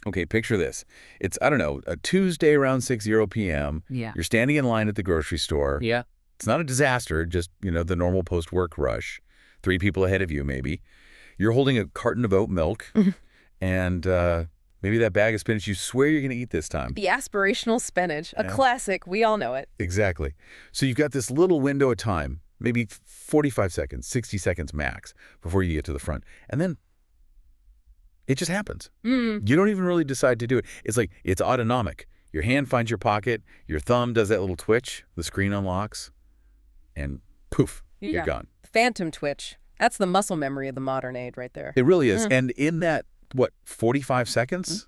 Okay, picture this. It's, I don't know, a Tuesday around 6:00 p.m. Yeah. You're standing in line at the grocery store. Yeah. It's not a disaster, just, the normal post-work rush. 3 people ahead of you, maybe. You're holding a carton of oat milk, and maybe that bag of spinach you swear you're going to eat this time. The aspirational spinach, a Yeah. classic. We all know it. Exactly. So you've got this little window of time, maybe 45 seconds, 60 seconds max, before you get to the front. And then it just happens. You don't even really decide to do it. It's like it's autonomic. Your hand finds your pocket, your thumb does that little twitch, the screen unlocks, and poof, you're gone. Phantom twitch. That's the muscle memory of the modern age right there. It really is. And in that, 45 seconds?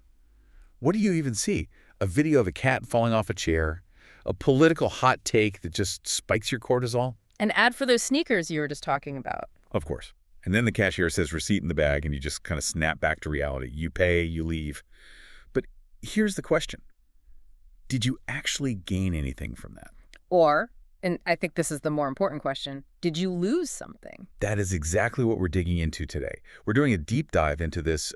What do you even see? A video of a cat falling off a chair, a political hot take that just spikes your cortisol? An ad for those sneakers you were just talking about. Of course. And then the cashier says receipt in the bag, and you just kind of snap back to reality. You pay, you leave. But here's the question. Did you actually gain anything from that? Or, and I think this is the more important question, did you lose something? That is exactly what we're digging into today. We're doing a deep dive into this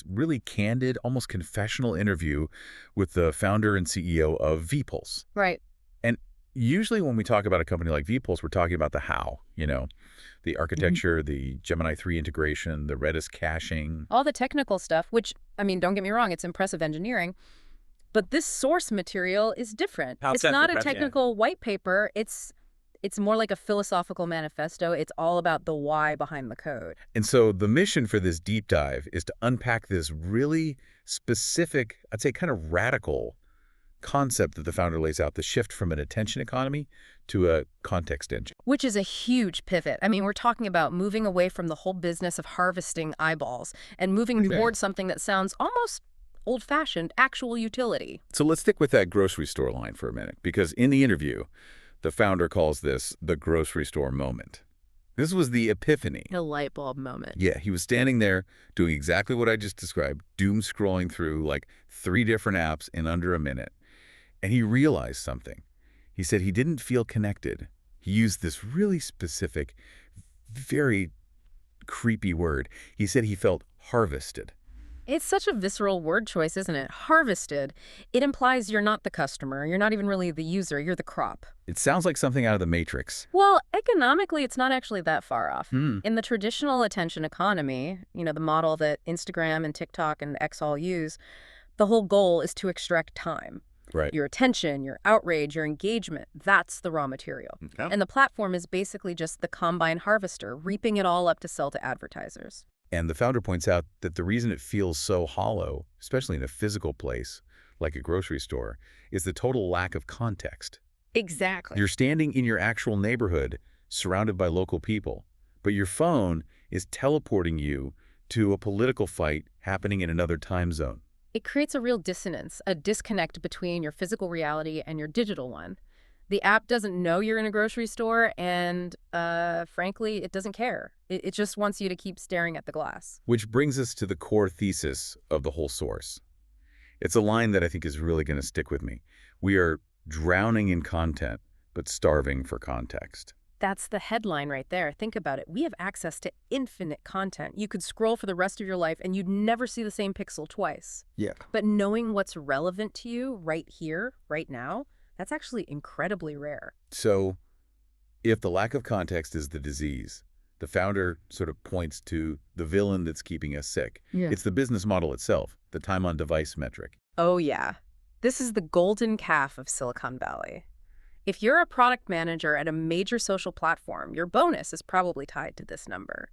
really candid, almost confessional interview with the founder and CEO of VePulse. Right. And usually when we talk about a company like VePulse, we're talking about the how, the architecture, the Gemini 3 integration, the Redis caching. All the technical stuff, which, don't get me wrong, it's impressive engineering. But this source material is different. It's not a technical white paper. It's more like a philosophical manifesto. It's all about the why behind the code. And so the mission for this deep dive is to unpack this really specific, I'd say kind of radical concept that the founder lays out, the shift from an attention economy to a context engine. Which is a huge pivot. We're talking about moving away from the whole business of harvesting eyeballs and moving towards something that sounds almost old-fashioned, actual utility. So let's stick with that grocery store line for a minute, because in the interview, the founder calls this the grocery store moment. This was the epiphany. A light bulb moment. Yeah, he was standing there doing exactly what I just described, doom scrolling through like 3 different apps in under a minute. And he realized something. He said he didn't feel connected. He used this really specific, very creepy word. He said he felt harvested. It's such a visceral word choice, isn't it? Harvested. It implies you're not the customer. You're not even really the user. You're the crop. It sounds like something out of the Matrix. Well, economically, it's not actually that far off. In the traditional attention economy, the model that Instagram and TikTok and X all use, the whole goal is to extract time. Right. Your attention, your outrage, your engagement, that's the raw material. Okay. And the platform is basically just the combine harvester, reaping it all up to sell to advertisers. And the founder points out that the reason it feels so hollow, especially in a physical place like a grocery store, is the total lack of context. Exactly. You're standing in your actual neighborhood, surrounded by local people, but your phone is teleporting you to a political fight happening in another time zone. It creates a real dissonance, a disconnect between your physical reality and your digital one. The app doesn't know you're in a grocery store, and frankly, it doesn't care. It just wants you to keep staring at the glass. Which brings us to the core thesis of the whole source. It's a line that I think is really going to stick with me. We are drowning in content, but starving for context. That's the headline right there. Think about it. We have access to infinite content. You could scroll for the rest of your life, and you'd never see the same pixel twice. Yeah. But knowing what's relevant to you right here, right now, that's actually incredibly rare. So if the lack of context is the disease, the founder sort of points to the villain that's keeping us sick. Yeah. It's the business model itself, the time on device metric. Oh, yeah. This is the golden calf of Silicon Valley. If you're a product manager at a major social platform, your bonus is probably tied to this number.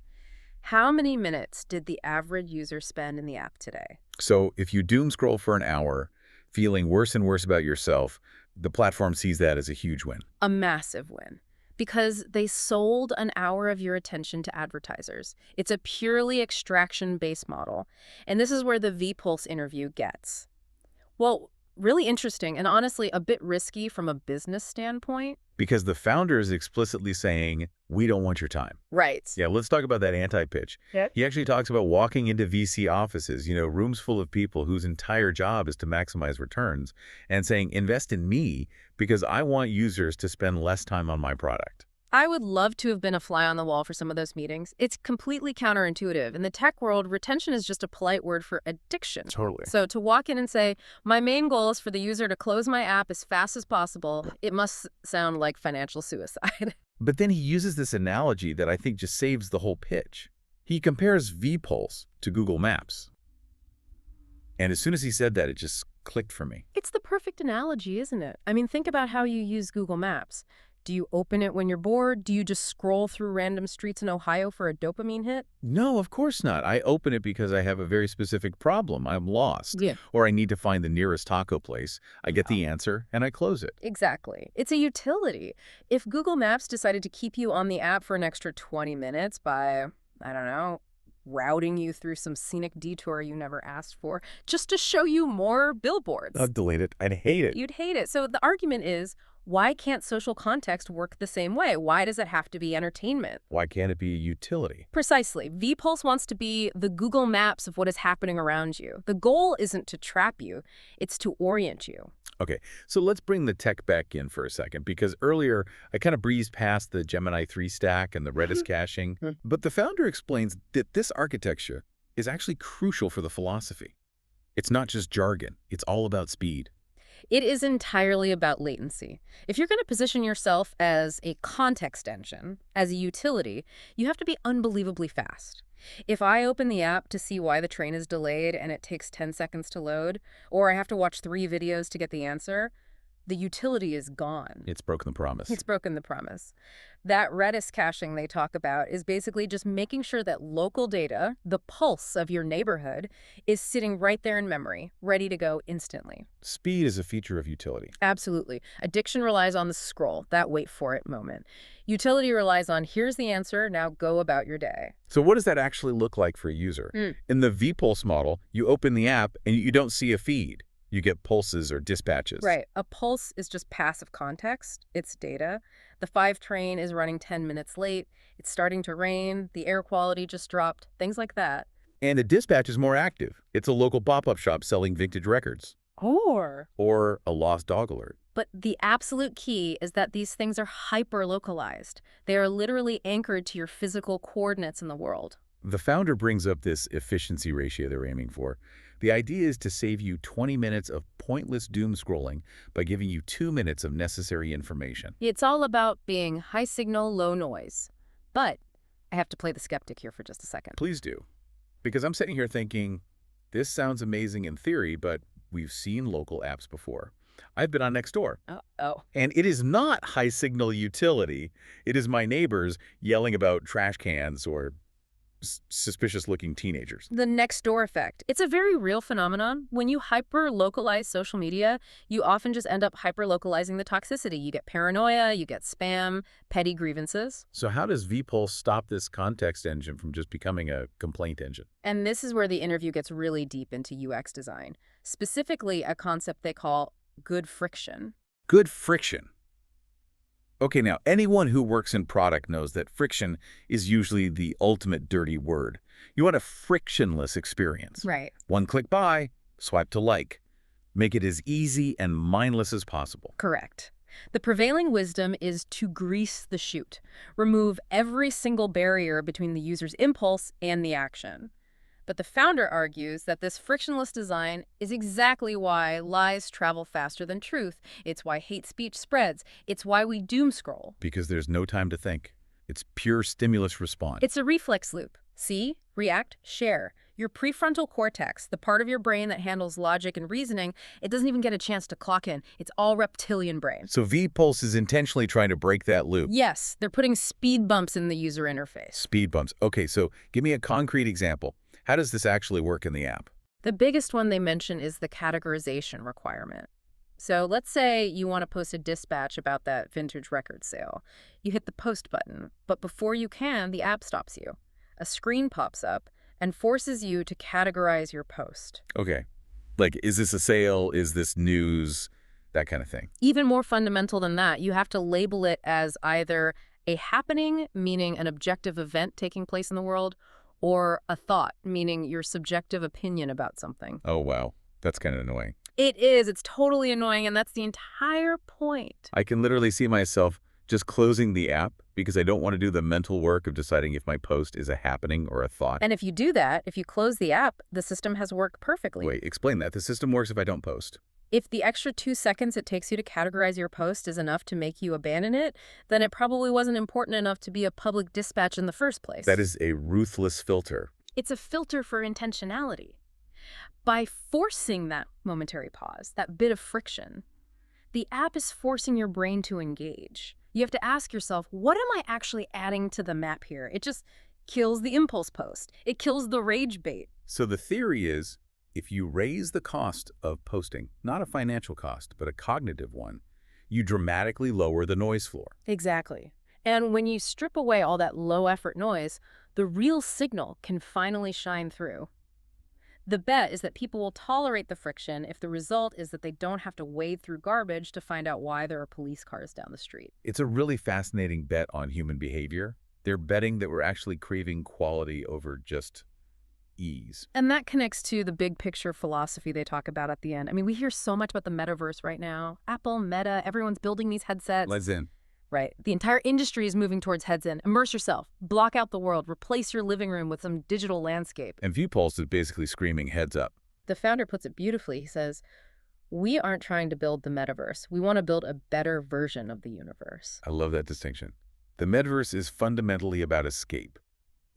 How many minutes did the average user spend in the app today? So if you doom scroll for an hour, feeling worse and worse about yourself, the platform sees that as a huge win. A massive win. Because they sold an hour of your attention to advertisers. It's a purely extraction-based model. And this is where the VePulse interview gets. Well, really interesting and honestly a bit risky from a business standpoint. Because the founder is explicitly saying, we don't want your time. Right. Yeah, let's talk about that anti-pitch. Yep. He actually talks about walking into VC offices, rooms full of people whose entire job is to maximize returns, and saying, invest in me because I want users to spend less time on my product. I would love to have been a fly on the wall for some of those meetings. It's completely counterintuitive. In the tech world, retention is just a polite word for addiction. Totally. So to walk in and say, my main goal is for the user to close my app as fast as possible, it must sound like financial suicide. But then he uses this analogy that I think just saves the whole pitch. He compares VePulse to Google Maps. And as soon as he said that, it just clicked for me. It's the perfect analogy, isn't it? I mean, think about how you use Google Maps. Do you open it when you're bored? Do you just scroll through random streets in Ohio for a dopamine hit? No, of course not. I open it because I have a very specific problem. I'm lost. Yeah. Or I need to find the nearest taco place. I get the answer and I close it. Exactly. It's a utility. If Google Maps decided to keep you on the app for an extra 20 minutes by, I don't know, routing you through some scenic detour you never asked for, just to show you more billboards, I'd delete it. I'd hate it. you'd hate it. So the argument is, why can't social context work the same way? Why does it have to be entertainment? Why can't it be a utility? Precisely. VePulse wants to be the Google Maps of what is happening around you. The goal isn't to trap you, it's to orient you. Okay, so let's bring the tech back in for a second, because earlier I kind of breezed past the Gemini 3 stack and the Redis caching, but the founder explains that this architecture is actually crucial for the philosophy. It's not just jargon, it's all about speed. It is entirely about latency. If you're going to position yourself as a context engine, as a utility, you have to be unbelievably fast. If I open the app to see why the train is delayed and it takes 10 seconds to load, or I have to watch 3 videos to get the answer, the utility is gone. It's broken the promise. It's broken the promise. That Redis caching they talk about is basically just making sure that local data, the pulse of your neighborhood, is sitting right there in memory, ready to go instantly. Speed is a feature of utility. Absolutely. Addiction relies on the scroll, that wait for it moment. Utility relies on, here's the answer, now go about your day. So what does that actually look like for a user? In the VePulse model, you open the app and you don't see a feed. You get pulses or dispatches. Right. A pulse is just passive context. It's data. The 5 train is running 10 minutes late. It's starting to rain. The air quality just dropped. Things like that. And the dispatch is more active. It's a local pop-up shop selling vintage records. Or a lost dog alert. But the absolute key is that these things are hyper-localized. They are literally anchored to your physical coordinates in the world. The founder brings up this efficiency ratio they're aiming for. The idea is to save you 20 minutes of pointless doom scrolling by giving you 2 minutes of necessary information. It's all about being high signal, low noise. But I have to play the skeptic here for just a second. Please do. Because I'm sitting here thinking, this sounds amazing in theory, but we've seen local apps before. I've been on Nextdoor. Oh. And it is not high signal utility. It is my neighbors yelling about trash cans or suspicious-looking teenagers. The Nextdoor effect. It's a very real phenomenon. When you hyper-localize social media, you often just end up hyper-localizing the toxicity. You get paranoia, you get spam, petty grievances. So how does VePulse stop this context engine from just becoming a complaint engine? And this is where the interview gets really deep into UX design, specifically a concept they call good friction. Good friction. Okay, now, anyone who works in product knows that friction is usually the ultimate dirty word. You want a frictionless experience. Right. One click buy, swipe to like. Make it as easy and mindless as possible. Correct. The prevailing wisdom is to grease the chute. Remove every single barrier between the user's impulse and the action. But the founder argues that this frictionless design is exactly why lies travel faster than truth. It's why hate speech spreads. It's why we doom scroll. Because there's no time to think. It's pure stimulus response. It's a reflex loop. See, react, share. Your prefrontal cortex, the part of your brain that handles logic and reasoning, it doesn't even get a chance to clock in. It's all reptilian brain. So VePulse is intentionally trying to break that loop. Yes, they're putting speed bumps in the user interface. Speed bumps. Okay, so give me a concrete example. How does this actually work in the app? The biggest one they mention is the categorization requirement. So let's say you want to post a dispatch about that vintage record sale. You hit the post button, but before you can, the app stops you. A screen pops up and forces you to categorize your post. Okay. Like, is this a sale? Is this news? That kind of thing. Even more fundamental than that, you have to label it as either a happening, meaning an objective event taking place in the world, or a thought, meaning your subjective opinion about something. Oh, wow. That's kind of annoying. It is. It's totally annoying, and that's the entire point. I can literally see myself Just closing the app because I don't want to do the mental work of deciding if my post is a happening or a thought. And if you do that, if you close the app, the system has worked perfectly. Wait, explain that. The system works if I don't post. If the extra 2 seconds it takes you to categorize your post is enough to make you abandon it, then it probably wasn't important enough to be a public dispatch in the first place. That is a ruthless filter. It's a filter for intentionality. By forcing that momentary pause, that bit of friction, the app is forcing your brain to engage. You have to ask yourself, what am I actually adding to the map here? It just kills the impulse post. It kills the rage bait. So the theory is, if you raise the cost of posting, not a financial cost, but a cognitive one, you dramatically lower the noise floor. Exactly. And when you strip away all that low-effort noise, the real signal can finally shine through. The bet is that people will tolerate the friction if the result is that they don't have to wade through garbage to find out why there are police cars down the street. It's a really fascinating bet on human behavior. They're betting that we're actually craving quality over just ease. And that connects to the big picture philosophy they talk about at the end. I mean, we hear so much about the metaverse right now. Apple, Meta, everyone's building these headsets. Let's in. Right. The entire industry is moving towards heads-in. Immerse yourself. Block out the world. Replace your living room with some digital landscape. And VePulse is basically screaming heads up. The founder puts it beautifully. He says, we aren't trying to build the metaverse. We want to build a better version of the universe. I love that distinction. The metaverse is fundamentally about escape.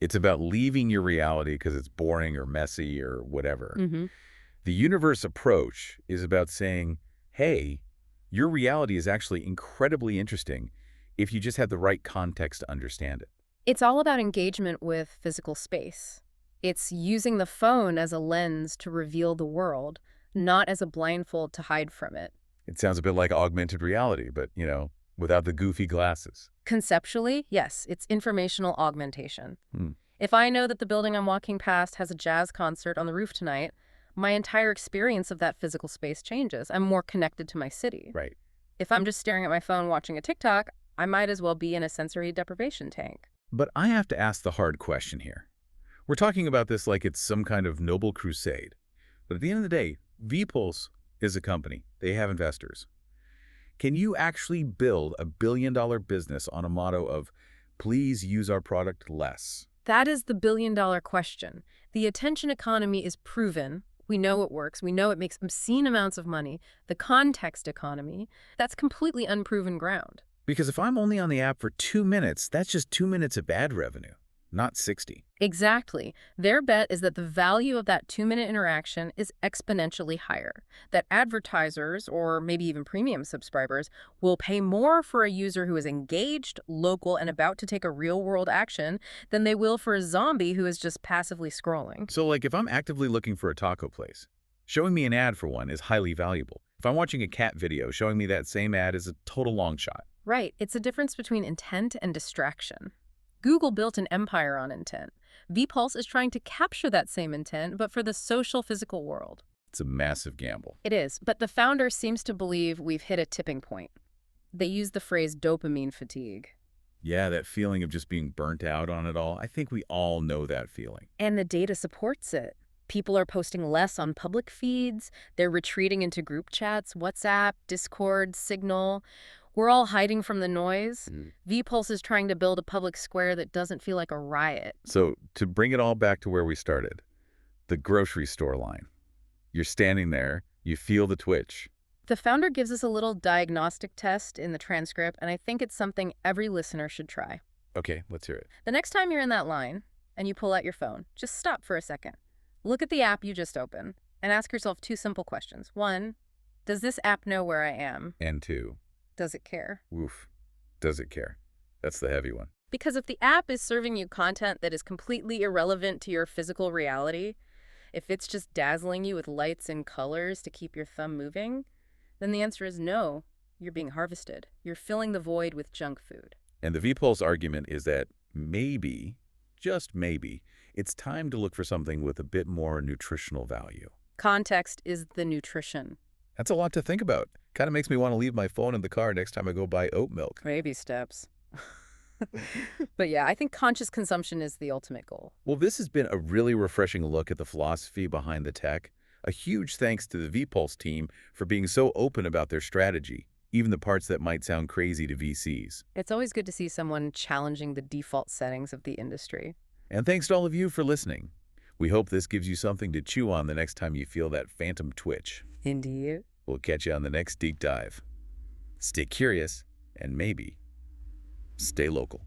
It's about leaving your reality because it's boring or messy or whatever. The universe approach is about saying, hey, your reality is actually incredibly interesting if you just have the right context to understand it. It's all about engagement with physical space. It's using the phone as a lens to reveal the world, not as a blindfold to hide from it. It sounds a bit like augmented reality, but, without the goofy glasses. Conceptually, yes, it's informational augmentation. If I know that the building I'm walking past has a jazz concert on the roof tonight, my entire experience of that physical space changes. I'm more connected to my city. Right. If I'm just staring at my phone watching a TikTok, I might as well be in a sensory deprivation tank. But I have to ask the hard question here. We're talking about this like it's some kind of noble crusade. But at the end of the day, VePulse is a company. They have investors. Can you actually build a billion-dollar business on a motto of, please use our product less? That is the billion-dollar question. The attention economy is proven. We know it works. We know it makes obscene amounts of money. The context economy, that's completely unproven ground. Because if I'm only on the app for 2 minutes, that's just 2 minutes of ad revenue, not 60. Exactly. Their bet is that the value of that 2-minute interaction is exponentially higher, that advertisers, or maybe even premium subscribers, will pay more for a user who is engaged, local, and about to take a real-world action than they will for a zombie who is just passively scrolling. So like if I'm actively looking for a taco place, showing me an ad for one is highly valuable. If I'm watching a cat video, showing me that same ad is a total long shot. Right. It's a difference between intent and distraction. Google built an empire on intent. VePulse is trying to capture that same intent, but for the social physical world. It's a massive gamble. It is, but the founder seems to believe we've hit a tipping point. They use the phrase dopamine fatigue. Yeah, that feeling of just being burnt out on it all. I think we all know that feeling. And the data supports it. People are posting less on public feeds. They're retreating into group chats, WhatsApp, Discord, Signal. We're all hiding from the noise. VePulse is trying to build a public square that doesn't feel like a riot. So to bring it all back to where we started, the grocery store line. You're standing there, you feel the twitch. The founder gives us a little diagnostic test in the transcript, and I think it's something every listener should try. Okay, let's hear it. The next time you're in that line and you pull out your phone, just stop for a second. Look at the app you just opened and ask yourself 2 simple questions. 1, does this app know where I am? And 2, does it care? Oof, does it care? That's the heavy one. Because if the app is serving you content that is completely irrelevant to your physical reality, if it's just dazzling you with lights and colors to keep your thumb moving, then the answer is no. You're being harvested. You're filling the void with junk food. And the VePulse argument is that maybe, just maybe, it's time to look for something with a bit more nutritional value. Context is the nutrition. That's a lot to think about. Kind of makes me want to leave my phone in the car next time I go buy oat milk. Baby steps. But yeah, I think conscious consumption is the ultimate goal. Well, this has been a really refreshing look at the philosophy behind the tech. A huge thanks to the VePulse team for being so open about their strategy. even the parts that might sound crazy to VCs. It's always good to see someone challenging the default settings of the industry. And thanks to all of you for listening. We hope this gives you something to chew on the next time you feel that phantom twitch. Indeed. We'll catch you on the next deep dive. Stay curious, and maybe stay local.